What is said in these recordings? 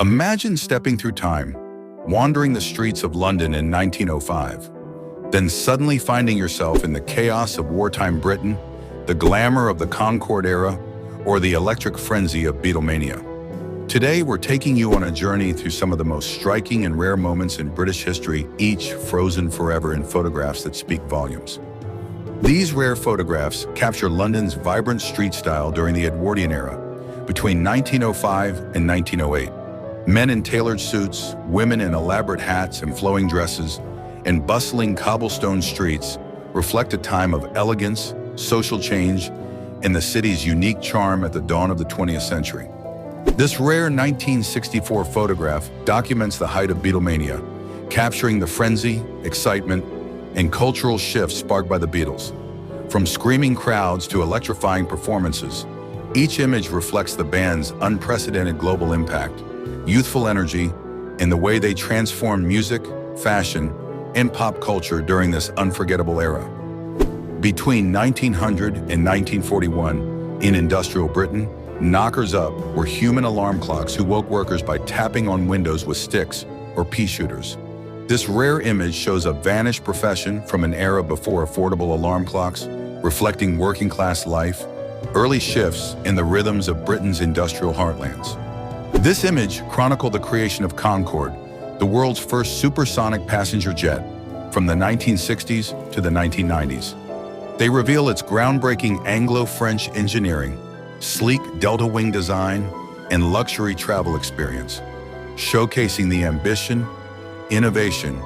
Imagine stepping through time, wandering the streets of London in 1905, then suddenly finding yourself in the chaos of wartime Britain, the glamour of the Concorde era, or the electric frenzy of Beatlemania. Today, we're taking you on a journey through some of the most striking and rare moments in British history, each frozen forever in photographs that speak volumes. These rare photographs capture London's vibrant street style during the Edwardian era, between 1905 and 1908. Men in tailored suits, women in elaborate hats and flowing dresses, and bustling cobblestone streets reflect a time of elegance, social change, and the city's unique charm at the dawn of the 20th century. This rare 1964 photograph documents the height of Beatlemania, capturing the frenzy, excitement, and cultural shifts sparked by the Beatles. From screaming crowds to electrifying performances, each image reflects the band's unprecedented global impact, youthful energy, and the way they transformed music, fashion, and pop culture during this unforgettable era. Between 1900 and 1941, in industrial Britain, knockers up were human alarm clocks who woke workers by tapping on windows with sticks or pea shooters. This rare image shows a vanished profession from an era before affordable alarm clocks, reflecting working-class life, early shifts in the rhythms of Britain's industrial heartlands. This image chronicled the creation of Concorde, the world's first supersonic passenger jet, from the 1960s to the 1990s. They reveal its groundbreaking Anglo-French engineering, sleek delta wing design, and luxury travel experience, showcasing the ambition, innovation,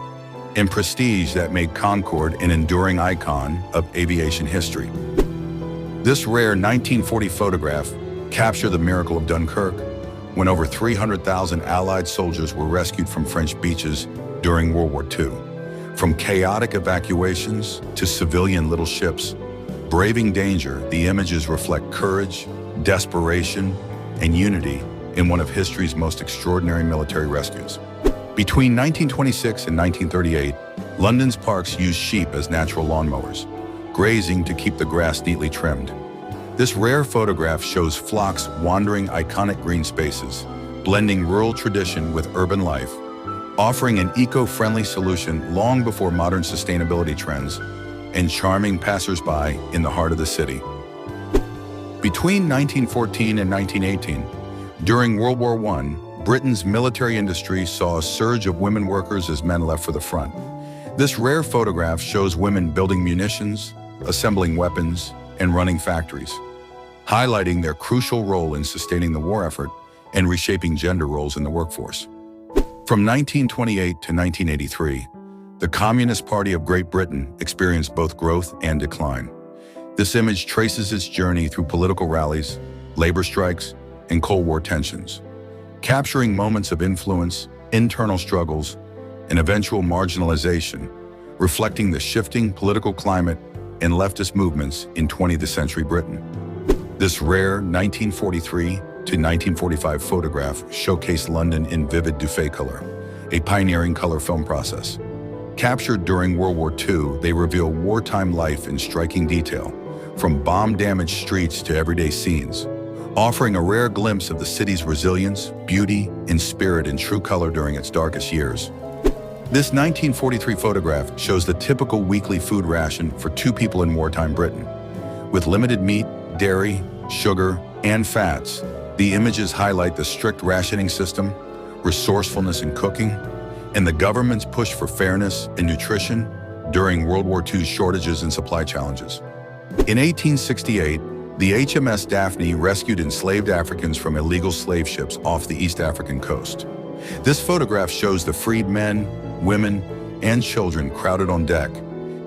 and prestige that made Concorde an enduring icon of aviation history. This rare 1940 photograph captured the miracle of Dunkirk, when over 300,000 Allied soldiers were rescued from French beaches during World War II. From chaotic evacuations to civilian little ships, braving danger, the images reflect courage, desperation, and unity in one of history's most extraordinary military rescues. Between 1926 and 1938, London's parks used sheep as natural lawnmowers, grazing to keep the grass neatly trimmed. This rare photograph shows flocks wandering iconic green spaces, blending rural tradition with urban life, offering an eco-friendly solution long before modern sustainability trends, and charming passers-by in the heart of the city. Between 1914 and 1918, during World War I, Britain's military industry saw a surge of women workers as men left for the front. This rare photograph shows women building munitions, assembling weapons, and running factories, highlighting their crucial role in sustaining the war effort and reshaping gender roles in the workforce. From 1928 to 1983, the Communist Party of Great Britain experienced both growth and decline. This image traces its journey through political rallies, labor strikes, and Cold War tensions, capturing moments of influence, internal struggles, and eventual marginalization, reflecting the shifting political climate and leftist movements in 20th century Britain. This rare 1943 to 1945 photograph showcased London in vivid Dufay color, a pioneering color film process. Captured during World War II, they reveal wartime life in striking detail, from bomb-damaged streets to everyday scenes, offering a rare glimpse of the city's resilience, beauty, and spirit in true color during its darkest years. This 1943 photograph shows the typical weekly food ration for two people in wartime Britain. With limited meat, dairy, sugar, and fats, the images highlight the strict rationing system, resourcefulness in cooking, and the government's push for fairness in nutrition during World War II's shortages and supply challenges. In 1868, the HMS Daphne rescued enslaved Africans from illegal slave ships off the East African coast. This photograph shows the freed men, women, and children crowded on deck,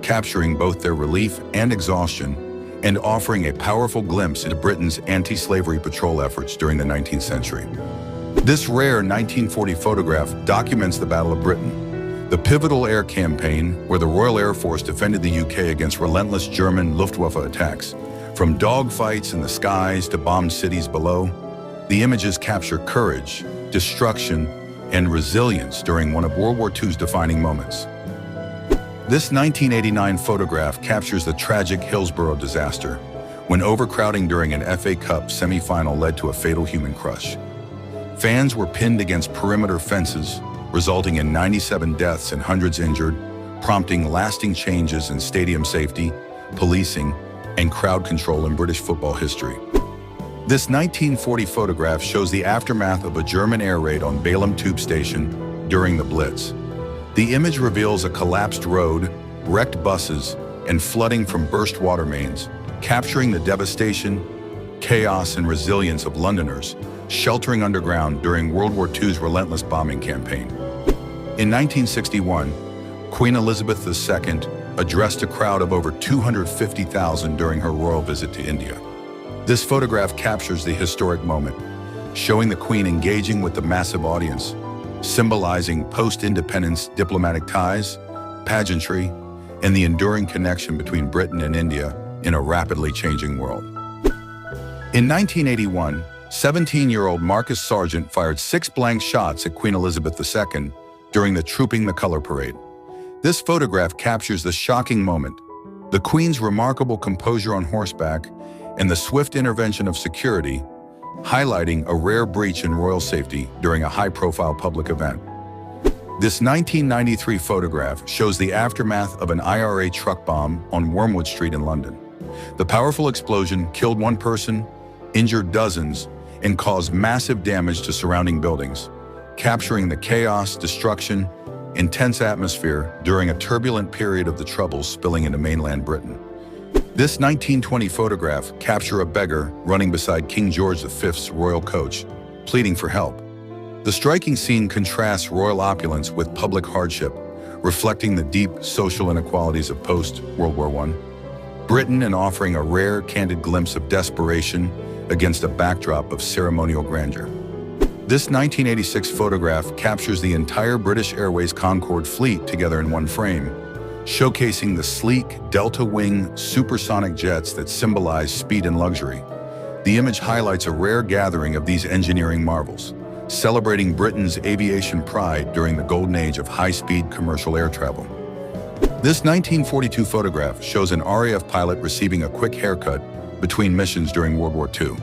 capturing both their relief and exhaustion, and offering a powerful glimpse into Britain's anti-slavery patrol efforts during the 19th century. This rare 1940 photograph documents the Battle of Britain, the pivotal air campaign where the Royal Air Force defended the UK against relentless German Luftwaffe attacks. From dogfights in the skies to bombed cities below, the images capture courage, destruction, and resilience during one of World War II's defining moments. This 1989 photograph captures the tragic Hillsborough disaster, when overcrowding during an FA Cup semi-final led to a fatal human crush. Fans were pinned against perimeter fences, resulting in 97 deaths and hundreds injured, prompting lasting changes in stadium safety, policing, and crowd control in British football history. This 1940 photograph shows the aftermath of a German air raid on Balaam Tube Station during the Blitz. The image reveals a collapsed road, wrecked buses, and flooding from burst water mains, capturing the devastation, chaos, and resilience of Londoners sheltering underground during World War II's relentless bombing campaign. In 1961, Queen Elizabeth II addressed a crowd of over 250,000 during her royal visit to India. This photograph captures the historic moment, showing the Queen engaging with the massive audience, symbolizing post-independence diplomatic ties, pageantry, and the enduring connection between Britain and India in a rapidly changing world. In 1981, 17-year-old Marcus Sargent fired 6 blank shots at Queen Elizabeth II during the Trooping the Colour parade. This photograph captures the shocking moment, the Queen's remarkable composure on horseback, and the swift intervention of security, highlighting a rare breach in royal safety during a high-profile public event. This 1993 photograph shows the aftermath of an IRA truck bomb on Wormwood Street in London. The powerful explosion killed 1 person, injured dozens, and caused massive damage to surrounding buildings, capturing the chaos, destruction, and tense atmosphere during a turbulent period of the Troubles spilling into mainland Britain. This 1920 photograph captures a beggar running beside King George V's royal coach, pleading for help. The striking scene contrasts royal opulence with public hardship, reflecting the deep social inequalities of post-World War I. Britain and offering a rare, candid glimpse of desperation against a backdrop of ceremonial grandeur. This 1986 photograph captures the entire British Airways Concorde fleet together in one frame, showcasing the sleek, delta-wing, supersonic jets that symbolize speed and luxury. The image highlights a rare gathering of these engineering marvels, celebrating Britain's aviation pride during the golden age of high-speed commercial air travel. This 1942 photograph shows an RAF pilot receiving a quick haircut between missions during World War II.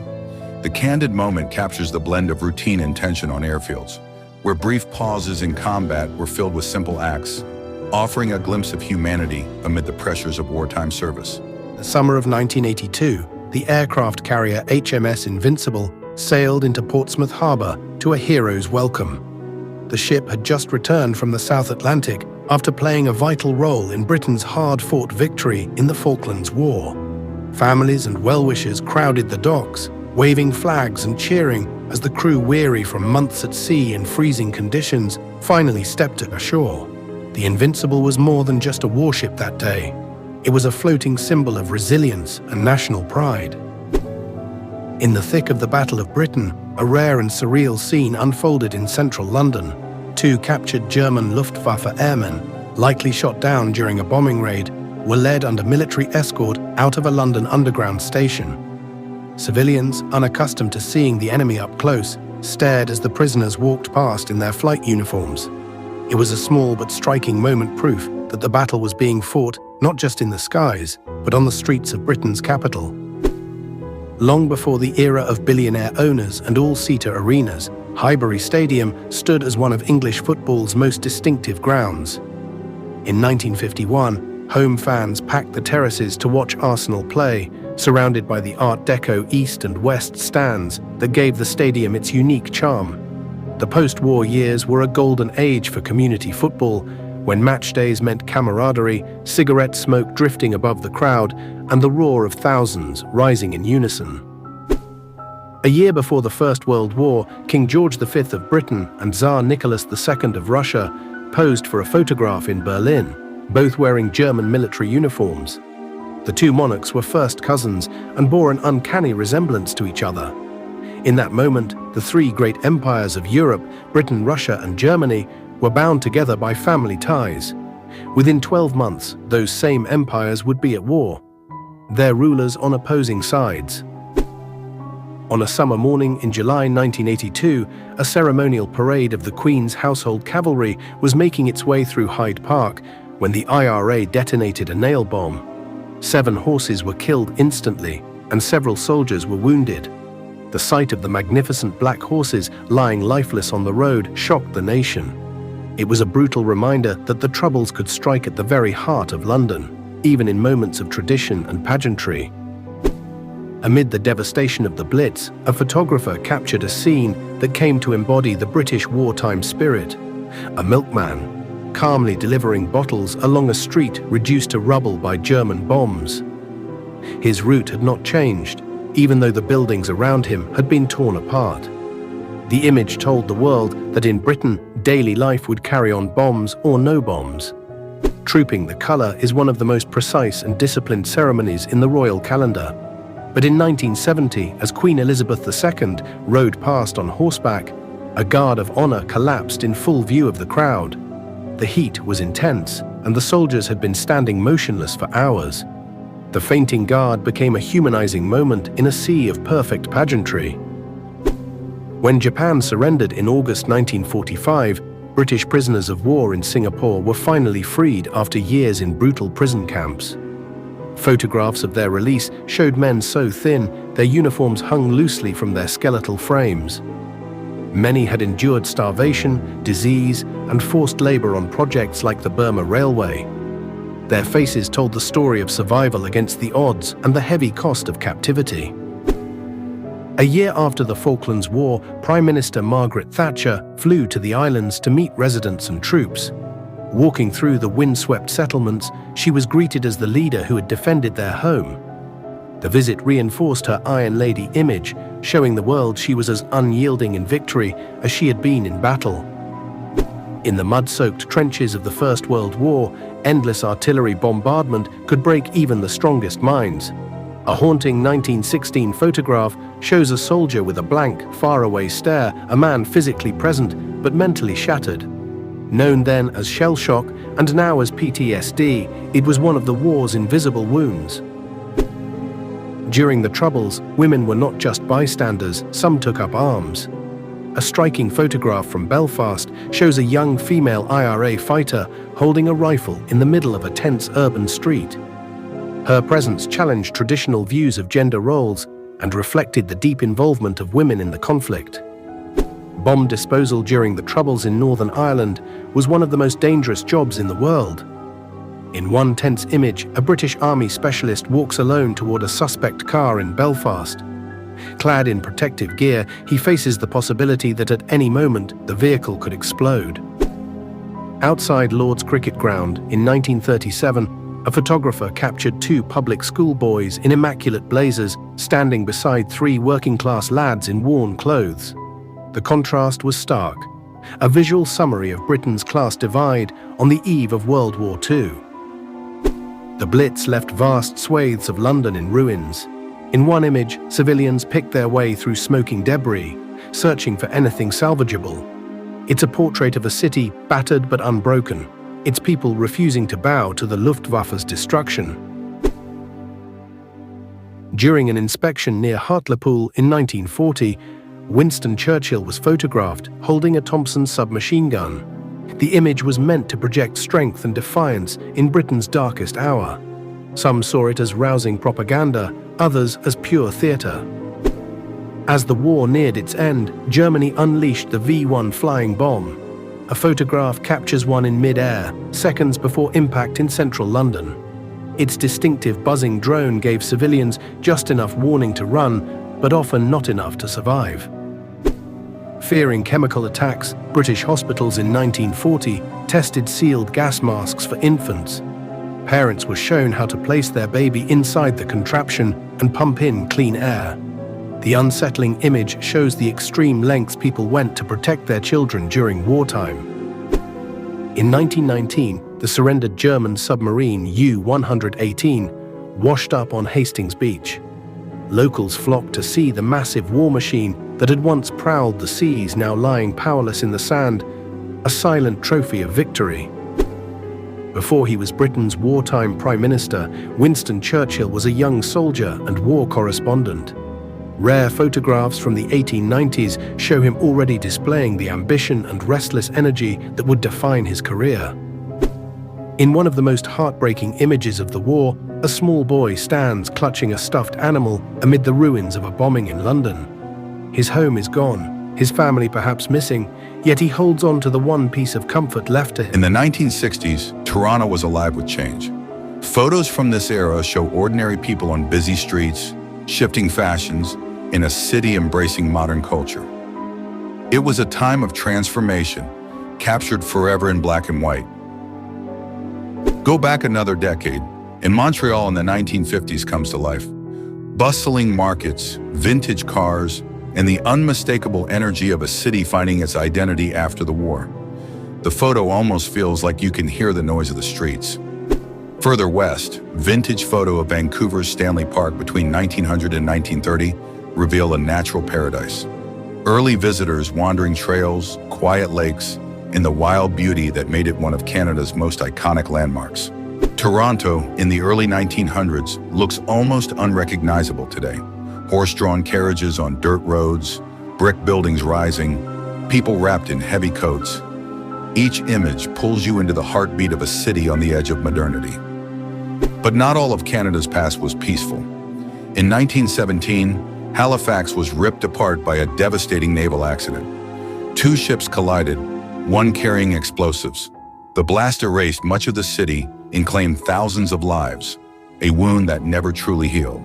The candid moment captures the blend of routine and tension on airfields, where brief pauses in combat were filled with simple acts, offering a glimpse of humanity amid the pressures of wartime service. The summer of 1982, the aircraft carrier HMS Invincible sailed into Portsmouth Harbour to a hero's welcome. The ship had just returned from the South Atlantic after playing a vital role in Britain's hard-fought victory in the Falklands War. Families and well-wishers crowded the docks, waving flags and cheering as the crew, weary from months at sea in freezing conditions, finally stepped ashore. The Invincible was more than just a warship that day. It was a floating symbol of resilience and national pride. In the thick of the Battle of Britain, a rare and surreal scene unfolded in central London. 2 captured German Luftwaffe airmen, likely shot down during a bombing raid, were led under military escort out of a London Underground station. Civilians, unaccustomed to seeing the enemy up close, stared as the prisoners walked past in their flight uniforms. It was a small but striking moment, proof that the battle was being fought not just in the skies, but on the streets of Britain's capital. Long before the era of billionaire owners and all-seater arenas, Highbury Stadium stood as one of English football's most distinctive grounds. In 1951, home fans packed the terraces to watch Arsenal play, surrounded by the Art Deco East and West stands that gave the stadium its unique charm. The post-war years were a golden age for community football, when match days meant camaraderie, cigarette smoke drifting above the crowd, and the roar of thousands rising in unison. A year before the First World War, King George V of Britain and Tsar Nicholas II of Russia posed for a photograph in Berlin, both wearing German military uniforms. The 2 monarchs were first cousins and bore an uncanny resemblance to each other. In that moment, the 3 great empires of Europe, Britain, Russia, and Germany, were bound together by family ties. Within 12 months, those same empires would be at war, their rulers on opposing sides. On a summer morning in July 1982, a ceremonial parade of the Queen's household cavalry was making its way through Hyde Park when the IRA detonated a nail bomb. 7 horses were killed instantly, and several soldiers were wounded. The sight of the magnificent black horses lying lifeless on the road shocked the nation. It was a brutal reminder that the Troubles could strike at the very heart of London, even in moments of tradition and pageantry. Amid the devastation of the Blitz, a photographer captured a scene that came to embody the British wartime spirit. A milkman, calmly delivering bottles along a street reduced to rubble by German bombs. His route had not changed, even though the buildings around him had been torn apart. The image told the world that in Britain, daily life would carry on bombs or no bombs. Trooping the colour is one of the most precise and disciplined ceremonies in the royal calendar. But in 1970, as Queen Elizabeth II rode past on horseback, a guard of honour collapsed in full view of the crowd. The heat was intense, and the soldiers had been standing motionless for hours. The fainting guard became a humanizing moment in a sea of perfect pageantry. When Japan surrendered in August 1945, British prisoners of war in Singapore were finally freed after years in brutal prison camps. Photographs of their release showed men so thin, their uniforms hung loosely from their skeletal frames. Many had endured starvation, disease, and forced labor on projects like the Burma Railway. Their faces told the story of survival against the odds and the heavy cost of captivity. A year after the Falklands War, Prime Minister Margaret Thatcher flew to the islands to meet residents and troops. Walking through the windswept settlements, she was greeted as the leader who had defended their home. The visit reinforced her Iron Lady image, showing the world she was as unyielding in victory as she had been in battle. In the mud-soaked trenches of the First World War, endless artillery bombardment could break even the strongest minds. A haunting 1916 photograph shows a soldier with a blank, faraway stare, a man physically present but mentally shattered. Known then as shell shock and now as PTSD, it was one of the war's invisible wounds. During the Troubles, women were not just bystanders, some took up arms. A striking photograph from Belfast shows a young female IRA fighter holding a rifle in the middle of a tense urban street. Her presence challenged traditional views of gender roles and reflected the deep involvement of women in the conflict. Bomb disposal during the Troubles in Northern Ireland was one of the most dangerous jobs in the world. In one tense image, a British Army specialist walks alone toward a suspect car in Belfast. Clad in protective gear, he faces the possibility that at any moment the vehicle could explode. Outside Lord's Cricket Ground in 1937, a photographer captured two public school boys in immaculate blazers standing beside three working-class lads in worn clothes. The contrast was stark, a visual summary of Britain's class divide on the eve of World War II. The Blitz left vast swathes of London in ruins. In one image, civilians picked their way through smoking debris, searching for anything salvageable. It's a portrait of a city battered but unbroken, its people refusing to bow to the Luftwaffe's destruction. During an inspection near Hartlepool in 1940, Winston Churchill was photographed holding a Thompson submachine gun. The image was meant to project strength and defiance in Britain's darkest hour. Some saw it as rousing propaganda, others as pure theatre. As the war neared its end, Germany unleashed the V-1 flying bomb. A photograph captures one in mid-air, seconds before impact in central London. Its distinctive buzzing drone gave civilians just enough warning to run, but often not enough to survive. Fearing chemical attacks, British hospitals in 1940 tested sealed gas masks for infants. Parents were shown how to place their baby inside the contraption and pump in clean air. The unsettling image shows the extreme lengths people went to protect their children during wartime. In 1919, the surrendered German submarine U-118 washed up on Hastings Beach. Locals flocked to see the massive war machine that had once prowled the seas, now lying powerless in the sand, a silent trophy of victory. Before he was Britain's wartime Prime Minister, Winston Churchill was a young soldier and war correspondent. Rare photographs from the 1890s show him already displaying the ambition and restless energy that would define his career. In one of the most heartbreaking images of the war, a small boy stands clutching a stuffed animal amid the ruins of a bombing in London. His home is gone, his family perhaps missing, yet he holds on to the one piece of comfort left to him. In the 1960s, Toronto was alive with change. Photos from this era show ordinary people on busy streets, shifting fashions, in a city embracing modern culture. It was a time of transformation, captured forever in black and white. Go back another decade, and Montreal in the 1950s comes to life. Bustling markets, vintage cars, and the unmistakable energy of a city finding its identity after the war. The photo almost feels like you can hear the noise of the streets. Further west, vintage photo of Vancouver's Stanley Park between 1900 and 1930 reveal a natural paradise. Early visitors wandering trails, quiet lakes, and the wild beauty that made it one of Canada's most iconic landmarks. Toronto in the early 1900s looks almost unrecognizable today. Horse-drawn carriages on dirt roads, brick buildings rising, people wrapped in heavy coats. Each image pulls you into the heartbeat of a city on the edge of modernity. But not all of Canada's past was peaceful. In 1917, Halifax was ripped apart by a devastating naval accident. Two ships collided, one carrying explosives. The blast erased much of the city and claimed thousands of lives, a wound that never truly healed.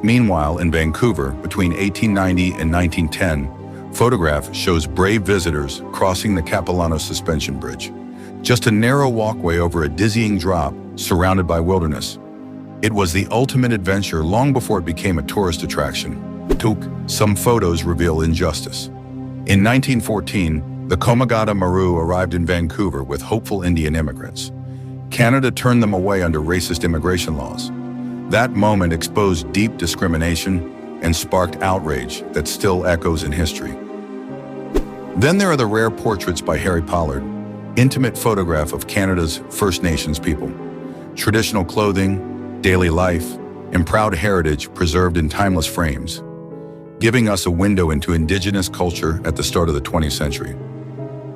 Meanwhile, in Vancouver, between 1890 and 1910, photograph shows brave visitors crossing the Capilano Suspension Bridge. Just a narrow walkway over a dizzying drop, surrounded by wilderness. It was the ultimate adventure long before it became a tourist attraction. Some photos reveal injustice. In 1914, the Komagata Maru arrived in Vancouver with hopeful Indian immigrants. Canada turned them away under racist immigration laws. That moment exposed deep discrimination and sparked outrage that still echoes in history. Then there are the rare portraits by Harry Pollard, intimate photograph of Canada's First Nations people. Traditional clothing, daily life, and proud heritage preserved in timeless frames, giving us a window into Indigenous culture at the start of the 20th century.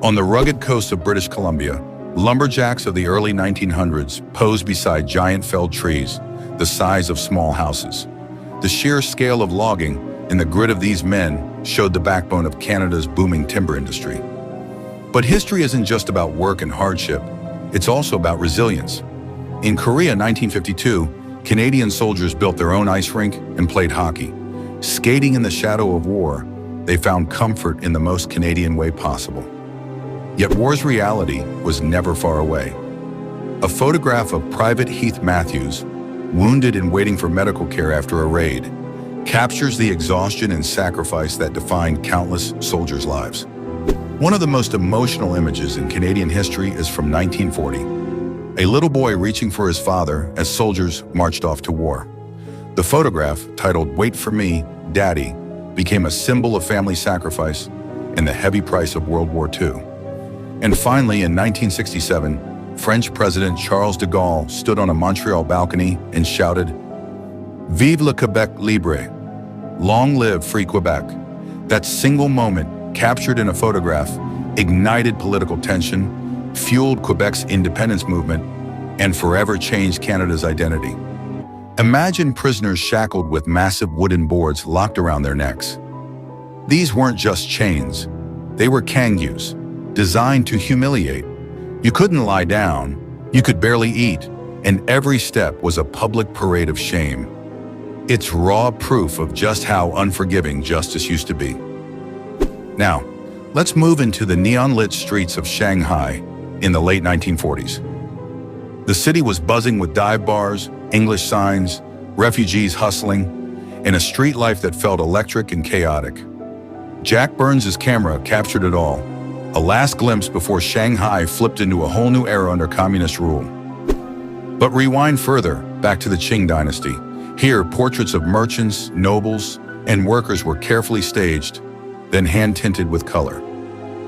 On the rugged coast of British Columbia, lumberjacks of the early 1900s posed beside giant felled trees, the size of small houses. The sheer scale of logging and the grit of these men showed the backbone of Canada's booming timber industry. But history isn't just about work and hardship, it's also about resilience. In Korea 1952, Canadian soldiers built their own ice rink and played hockey. Skating in the shadow of war, they found comfort in the most Canadian way possible. Yet war's reality was never far away. A photograph of Private Heath Matthews, wounded and waiting for medical care after a raid, captures the exhaustion and sacrifice that defined countless soldiers' lives. One of the most emotional images in Canadian history is from 1940. A little boy reaching for his father as soldiers marched off to war. The photograph, titled "Wait for Me, Daddy," became a symbol of family sacrifice and the heavy price of World War II. And finally, in 1967, French President Charles de Gaulle stood on a Montreal balcony and shouted, "Vive le Québec libre! Long live free Quebec!" That single moment, captured in a photograph, ignited political tension, fueled Quebec's independence movement, and forever changed Canada's identity. Imagine prisoners shackled with massive wooden boards locked around their necks. These weren't just chains, they were kangyus, designed to humiliate. You couldn't lie down, you could barely eat, and every step was a public parade of shame. It's raw proof of just how unforgiving justice used to be. Now, let's move into the neon-lit streets of Shanghai in the late 1940s. The city was buzzing with dive bars, English signs, refugees hustling, and a street life that felt electric and chaotic. Jack Burns' camera captured it all, a last glimpse before Shanghai flipped into a whole new era under communist rule. But rewind further, back to the Qing dynasty. Here, portraits of merchants, nobles, and workers were carefully staged, then hand-tinted with color.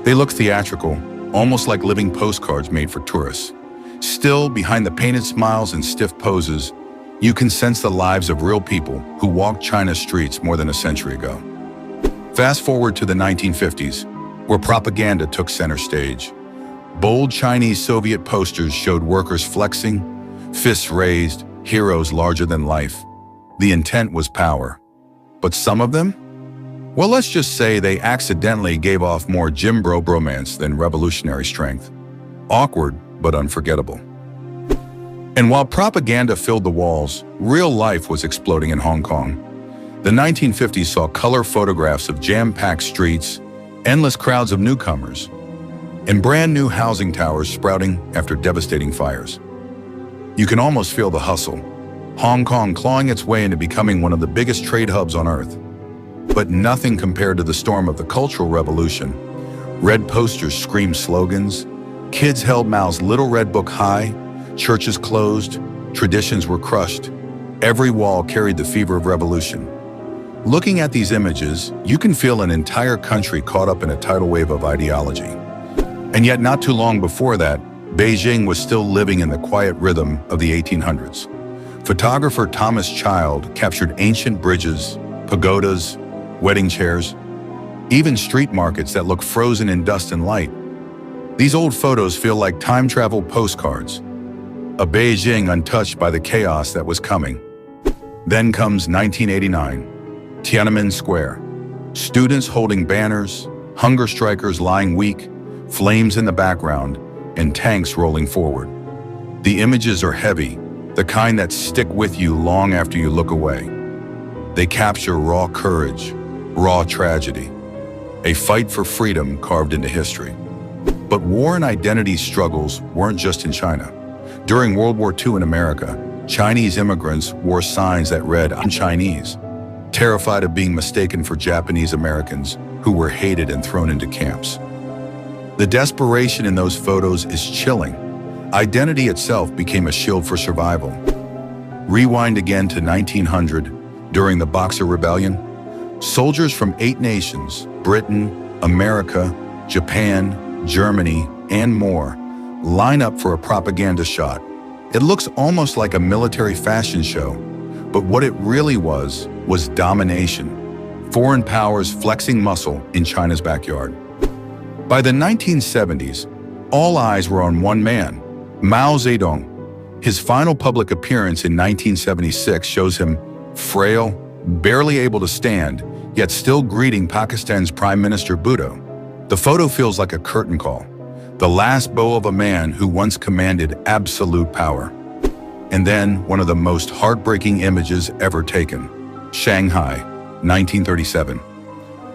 They looked theatrical, almost like living postcards made for tourists. Still, behind the painted smiles and stiff poses, you can sense the lives of real people who walked China's streets more than a century ago. Fast forward to the 1950s, where propaganda took center stage. Bold Chinese Soviet posters showed workers flexing, fists raised, heroes larger than life. The intent was power. But some of them? Well, let's just say they accidentally gave off more Jim Bro bromance than revolutionary strength. Awkward, but unforgettable. And while propaganda filled the walls, real life was exploding in Hong Kong. The 1950s saw color photographs of jam-packed streets, endless crowds of newcomers, and brand new housing towers sprouting after devastating fires. You can almost feel the hustle, Hong Kong clawing its way into becoming one of the biggest trade hubs on Earth. But nothing compared to the storm of the Cultural Revolution. Red posters screamed slogans, kids held Mao's Little Red Book high, churches closed, traditions were crushed. Every wall carried the fever of revolution. Looking at these images, you can feel an entire country caught up in a tidal wave of ideology. And yet not too long before that, Beijing was still living in the quiet rhythm of the 1800s. Photographer Thomas Child captured ancient bridges, pagodas, wedding chairs, even street markets that look frozen in dust and light. These old photos feel like time travel postcards, a Beijing untouched by the chaos that was coming. Then comes 1989, Tiananmen Square. Students holding banners, hunger strikers lying weak, flames in the background, and tanks rolling forward. The images are heavy, the kind that stick with you long after you look away. They capture raw courage, raw tragedy, a fight for freedom carved into history. But war and identity struggles weren't just in China. During World War II in America, Chinese immigrants wore signs that read, "I'm Chinese," terrified of being mistaken for Japanese Americans who were hated and thrown into camps. The desperation in those photos is chilling. Identity itself became a shield for survival. Rewind again to 1900, during the Boxer Rebellion. Soldiers from 8 nations, Britain, America, Japan, Germany, and more, line up for a propaganda shot. It looks almost like a military fashion show, but what it really was domination. Foreign powers flexing muscle in China's backyard. By the 1970s, all eyes were on one man, Mao Zedong. His final public appearance in 1976 shows him frail, barely able to stand, yet still greeting Pakistan's Prime Minister Bhutto. The photo feels like a curtain call, the last bow of a man who once commanded absolute power. And then one of the most heartbreaking images ever taken. Shanghai, 1937.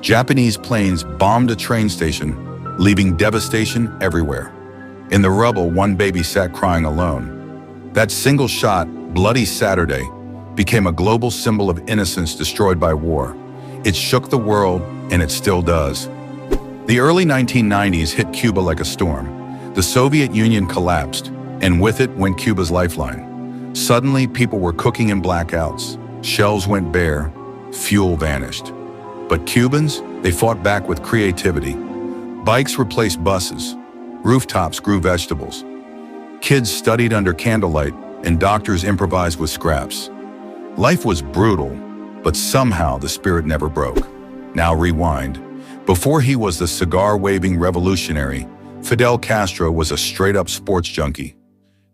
Japanese planes bombed a train station, leaving devastation everywhere. In the rubble, one baby sat crying alone. That single shot, Bloody Saturday, became a global symbol of innocence destroyed by war. It shook the world, and it still does. The early 1990s hit Cuba like a storm. The Soviet Union collapsed, and with it went Cuba's lifeline. Suddenly, people were cooking in blackouts. Shelves went bare, fuel vanished. But Cubans, they fought back with creativity. Bikes replaced buses. Rooftops grew vegetables. Kids studied under candlelight, and doctors improvised with scraps. Life was brutal, but somehow the spirit never broke. Now rewind. Before he was the cigar-waving revolutionary, Fidel Castro was a straight-up sports junkie.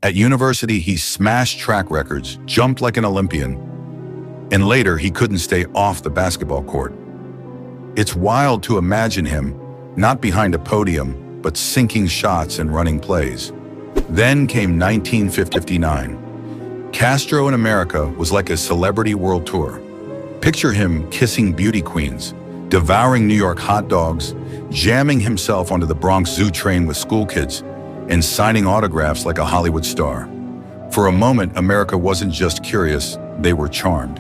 At university, he smashed track records, jumped like an Olympian, and later he couldn't stay off the basketball court. It's wild to imagine him, not behind a podium, but sinking shots and running plays. Then came 1959. Castro in America was like a celebrity world tour. Picture him kissing beauty queens, devouring New York hot dogs, jamming himself onto the Bronx Zoo train with school kids, and signing autographs like a Hollywood star. For a moment, America wasn't just curious, they were charmed.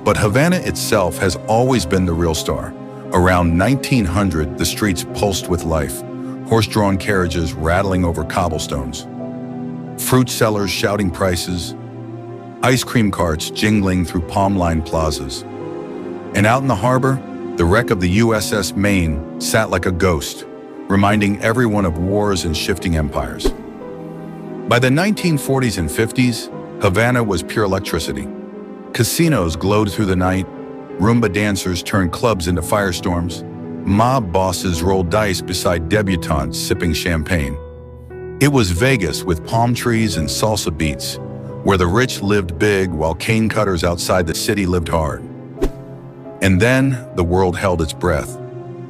But Havana itself has always been the real star. Around 1900, the streets pulsed with life, horse-drawn carriages rattling over cobblestones, fruit sellers shouting prices, ice cream carts jingling through palm-lined plazas. And out in the harbor, the wreck of the USS Maine sat like a ghost, reminding everyone of wars and shifting empires. By the 1940s and 50s, Havana was pure electricity. Casinos glowed through the night, Roomba dancers turned clubs into firestorms, mob bosses rolled dice beside debutantes sipping champagne. It was Vegas with palm trees and salsa beats, where the rich lived big while cane cutters outside the city lived hard. And then the world held its breath.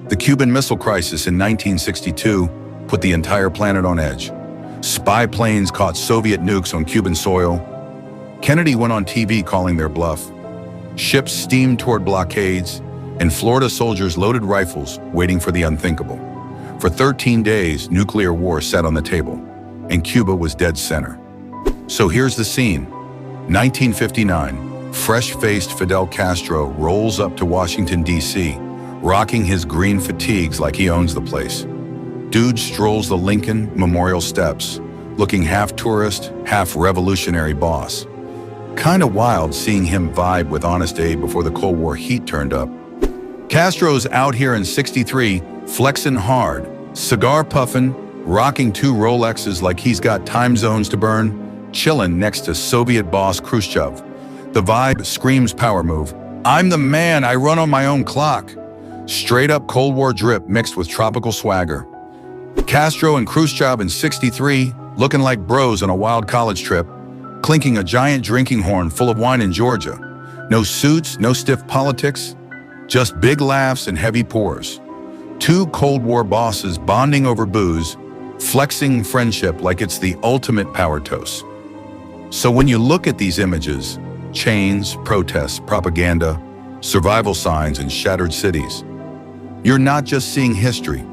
The Cuban Missile Crisis in 1962 put the entire planet on edge. Spy planes caught Soviet nukes on Cuban soil. Kennedy went on TV calling their bluff. Ships steamed toward blockades, and Florida soldiers loaded rifles, waiting for the unthinkable. For 13 days, nuclear war sat on the table, and Cuba was dead center. So here's the scene. 1959, fresh-faced Fidel Castro rolls up to Washington, D.C., rocking his green fatigues like he owns the place. Dude strolls the Lincoln Memorial steps, looking half tourist, half revolutionary boss. Kinda wild seeing him vibe with Honest Abe before the Cold War heat turned up. Castro's out here in '63, flexing hard, cigar puffing, rocking 2 Rolexes like he's got time zones to burn, chilling next to Soviet boss Khrushchev. The vibe screams power move. I'm the man, I run on my own clock. Straight up Cold War drip mixed with tropical swagger. Castro and Khrushchev in '63, looking like bros on a wild college trip, clinking a giant drinking horn full of wine in Georgia. No suits, no stiff politics, just big laughs and heavy pours. 2 Cold War bosses bonding over booze, flexing friendship like it's the ultimate power toast. So when you look at these images, chains, protests, propaganda, survival signs, and shattered cities, you're not just seeing history.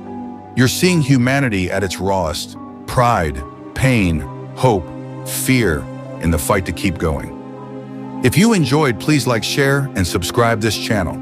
You're seeing humanity at its rawest. Pride, pain, hope, fear, in the fight to keep going. If you enjoyed, please like, share, and subscribe this channel.